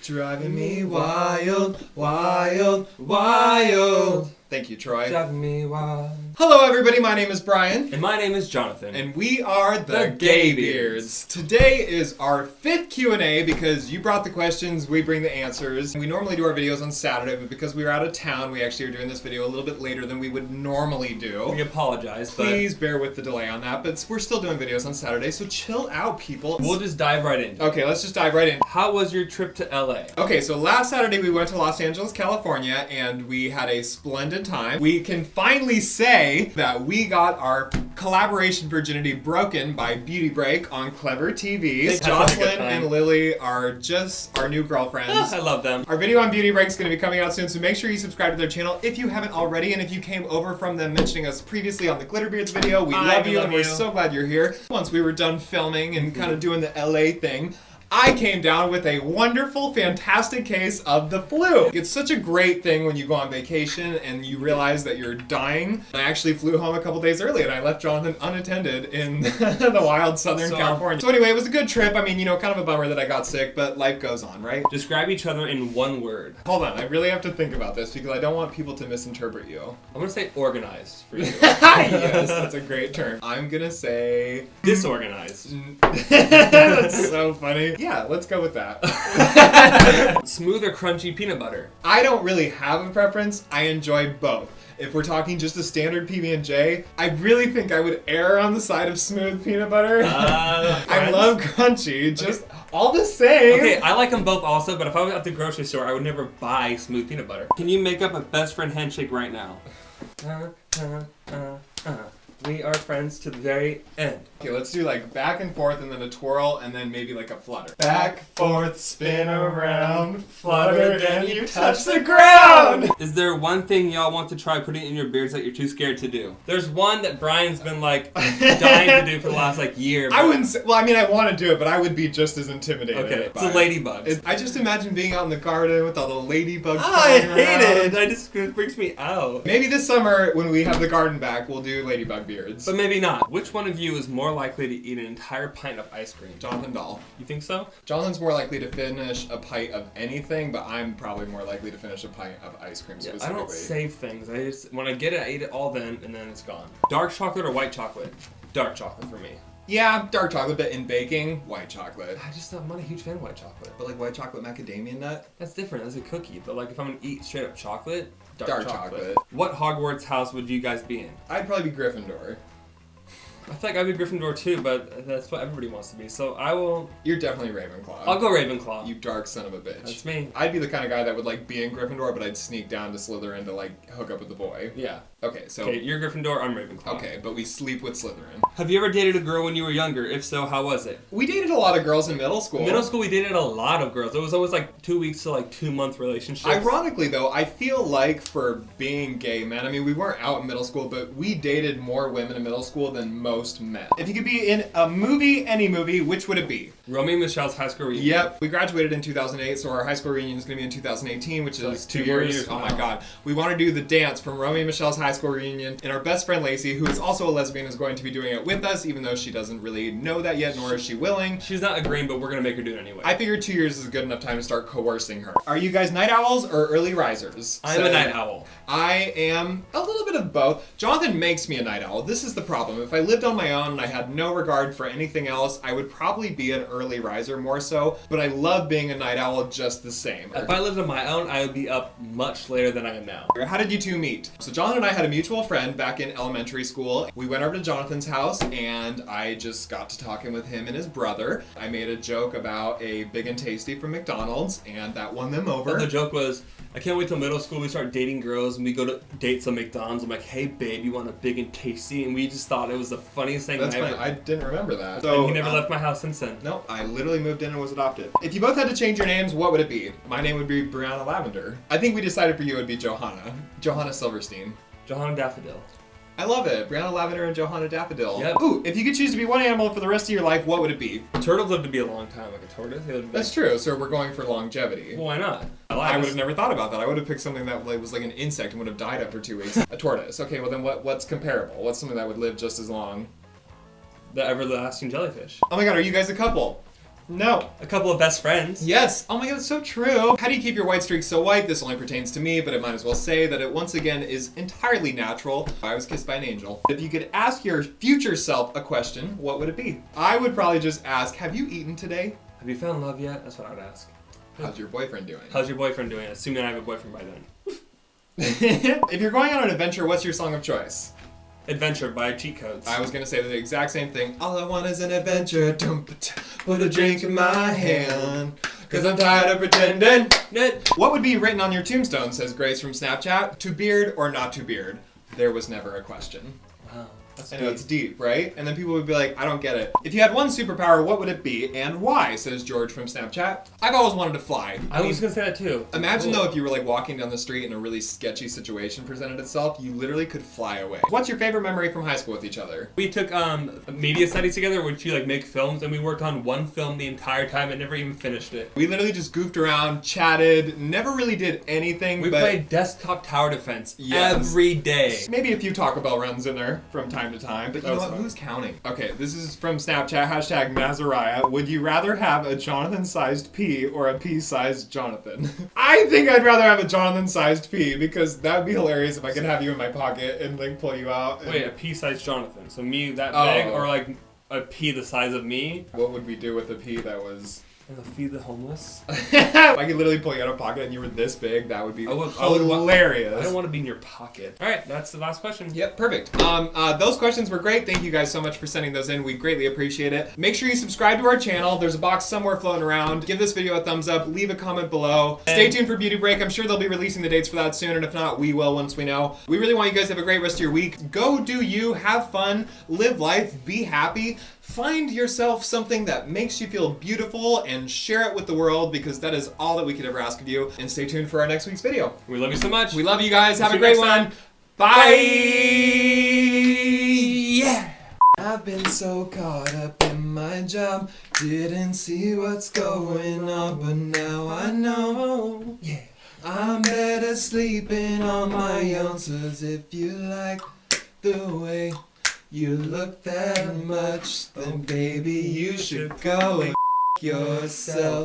Driving me wild, wild, wild. Thank you, Troy. Driving me wild. Hello, everybody. My name is Brian. And my name is Johnathan. And we are the Gay Gaybeards. Today is our 5th Q&A because you brought the questions, we bring the answers. We normally do our videos on Saturday, but because we were out of town, we actually are doing this video a little bit later than we would normally do. We apologize, Please bear with the delay on that, but we're still doing videos on Saturday, so chill out, people. We'll just dive right in. Okay, let's just dive right in. How was your trip to LA? Okay, so last Saturday we went to Los Angeles, California, and we had a splendid time. We can finally say that we got our collaboration virginity broken by Beauty Break on Clever TV. Jocelyn and Lily are just our new girlfriends. I love them. Our video on Beauty Break is going to be coming out soon, so make sure you subscribe to their channel if you haven't already, and if you came over from them mentioning us previously on the Glitterbeards video, we love you and we're so glad you're here. Once we were done filming and kind of doing the LA thing, I came down with a wonderful, fantastic case of the flu. It's such a great thing when you go on vacation and you realize that you're dying. I actually flew home a couple days early and I left Johnathan unattended in the wild Southern California. So anyway, it was a good trip. I mean, you know, kind of a bummer that I got sick, but life goes on, right? Describe each other in one word. Hold on, I really have to think about this because I don't want people to misinterpret you. I'm gonna say organized for you. Yes, that's a great term. I'm gonna say... disorganized. That's so funny. Yeah, let's go with that. Smooth or crunchy peanut butter? I don't really have a preference. I enjoy both. If we're talking just a standard PB&J, I really think I would err on the side of smooth peanut butter. I love crunchy, just all the same. Okay, I like them both also, but if I was at the grocery store, I would never buy smooth peanut butter. Can you make up a best friend handshake right now? We are friends to the very end. Okay, let's do like back and forth and then a twirl and then maybe like a flutter. Back, forth, spin around, flutter, then you touch the ground! Is there one thing y'all want to try putting in your beards that you're too scared to do? There's one that Brian's been like dying to do for the last like year. I wouldn't say, well, I mean, I want to do it, but I would be just as intimidated. Okay, it's a ladybug. I just imagine being out in the garden with all the ladybugs. I hate it. It freaks me out. Maybe this summer when we have the garden back, we'll do ladybug beards. But maybe not. Which one of you is more likely to eat an entire pint of ice cream? Johnathan Dahl. You think so? Jonathan's more likely to finish a pint of anything, but I'm probably more likely to finish a pint of ice cream specifically. I don't save things. I just, when I get it, I eat it all then, and then it's gone. Dark chocolate or white chocolate? Dark chocolate for me. Yeah, dark chocolate, but in baking, white chocolate. I'm not a huge fan of white chocolate. But like white chocolate macadamia nut? That's different. That's a cookie. But like if I'm gonna eat straight up chocolate, dark chocolate. What Hogwarts house would you guys be in? I'd probably be Gryffindor. I feel like I'd be Gryffindor too, but that's what everybody wants to be. So I will... You're definitely Ravenclaw. I'll go Ravenclaw. You dark son of a bitch. That's me. I'd be the kind of guy that would like be in Gryffindor, but I'd sneak down to Slytherin to like hook up with the boy. Yeah. Okay, so... Okay, you're Gryffindor, I'm Ravenclaw. Okay, but we sleep with Slytherin. Have you ever dated a girl when you were younger? If so, how was it? We dated a lot of girls in middle school. In middle school, we dated a lot of girls. It was always like 2 weeks to like 2 month relationships. Ironically, though, I feel like for being gay men, I mean, we weren't out in middle school, but we dated more women in middle school than most men. If you could be in a movie, any movie, which would it be? Romeo and Michelle's high school reunion. Yep. We graduated in 2008, so our high school reunion is going to be in 2018, which so is like 2 years. Oh my god. We want to do the dance from Romeo and Michelle's high school reunion, and our best friend Lacey, who is also a lesbian, is going to be doing it with us, even though she doesn't really know that yet, nor is she willing. She's not agreeing, but we're going to make her do it anyway. I figured 2 years is a good enough time to start coercing her. Are you guys night owls or early risers? I'm a night owl. I am a little bit of both. Johnathan makes me a night owl. This is the problem. If I lived on my own and I had no regard for anything else, I would probably be an early riser more so, but I love being a night owl just the same. If I lived on my own, I would be up much later than I am now. How did you two meet? So Johnathan and I had a mutual friend back in elementary school. We went over to Jonathan's house and I just got to talking with him and his brother. I made a joke about a Big and Tasty from McDonald's and that won them over. But the joke was, I can't wait till middle school we start dating girls and we go to dates on McDonald's. I'm like, hey babe, you want a Big and Tasty? And we just thought it was the funniest thing That's ever. funny. I didn't remember that. So, and he never left my house since then. No, I literally moved in and was adopted. If you both had to change your names, what would it be? My name would be Brianna Lavender. I think we decided for you it would be Johanna. Johanna Silverstein. Johanna Daffodil. I love it. Brianna Lavender and Johanna Daffodil. Yep. Ooh, if you could choose to be one animal for the rest of your life, what would it be? Turtles live to be a long time, like a tortoise. That's true, so we're going for longevity. Well, why not? I would have never thought about that. I would have picked something that was like an insect and would have died after 2 weeks. A tortoise. Okay, well then what's comparable? What's something that would live just as long? The everlasting jellyfish. Oh my god, are you guys a couple? No. A couple of best friends. Yes. Oh my god, that's so true. How do you keep your white streak so white? This only pertains to me, but I might as well say that it once again is entirely natural. I was kissed by an angel. If you could ask your future self a question, what would it be? I would probably just ask, have you eaten today? Have you found love yet? That's what I would ask. How's your boyfriend doing? How's your boyfriend doing? Assuming I have a boyfriend by then. If you're going on an adventure, what's your song of choice? Adventure by Cheat Codes. I was gonna say the exact same thing. All I want is an adventure. Put a drink in my hand. Cause I'm tired of pretending. What would be written on your tombstone, says Grace from Snapchat? To beard or not to beard? There was never a question. Wow. That's I know it's deep, right? And then people would be like, I don't get it. If you had one superpower, what would it be and why, says George from Snapchat. I've always wanted to fly. I was gonna say that too. Imagine though if you were like walking down the street and a really sketchy situation presented itself, you literally could fly away. What's your favorite memory from high school with each other? We took media studies together, which you like make films, and we worked on one film the entire time and never even finished it. We literally just goofed around, chatted, never really did anything. We played desktop tower defense every day. Maybe a few Taco Bell runs in there from time to time, but you know what? Who's counting? Okay, this is from Snapchat, hashtag Nazariah. Would you rather have a Jonathan-sized pea or a pea-sized Johnathan? I think I'd rather have a Jonathan-sized pea because that would be hilarious if I could have you in my pocket and like pull you out. And... Wait, a pea-sized Jonathan. So me that big or like a pea the size of me? What would we do with a pea that was... Feed the homeless? If I could literally pull you out of a pocket and you were this big, that would be hilarious. I don't want to be in your pocket. All right, that's the last question. Yep, perfect. Those questions were great. Thank you guys so much for sending those in. We greatly appreciate it. Make sure you subscribe to our channel. There's a box somewhere floating around. Give this video a thumbs up. Leave a comment below. Stay tuned for Beauty Break. I'm sure they'll be releasing the dates for that soon, and if not, we will once we know. We really want you guys to have a great rest of your week. Go do you. Have fun. Live life. Be happy. Find yourself something that makes you feel beautiful and share it with the world because that is all that we could ever ask of you. And stay tuned for our next week's video. We love you so much. We love you guys. Have a great one. Bye. Yeah. I've been so caught up in my job, didn't see what's going on, but now I know. Yeah. I'm better sleeping on my ounces if you like the way you look that much, then baby you should go and yourself.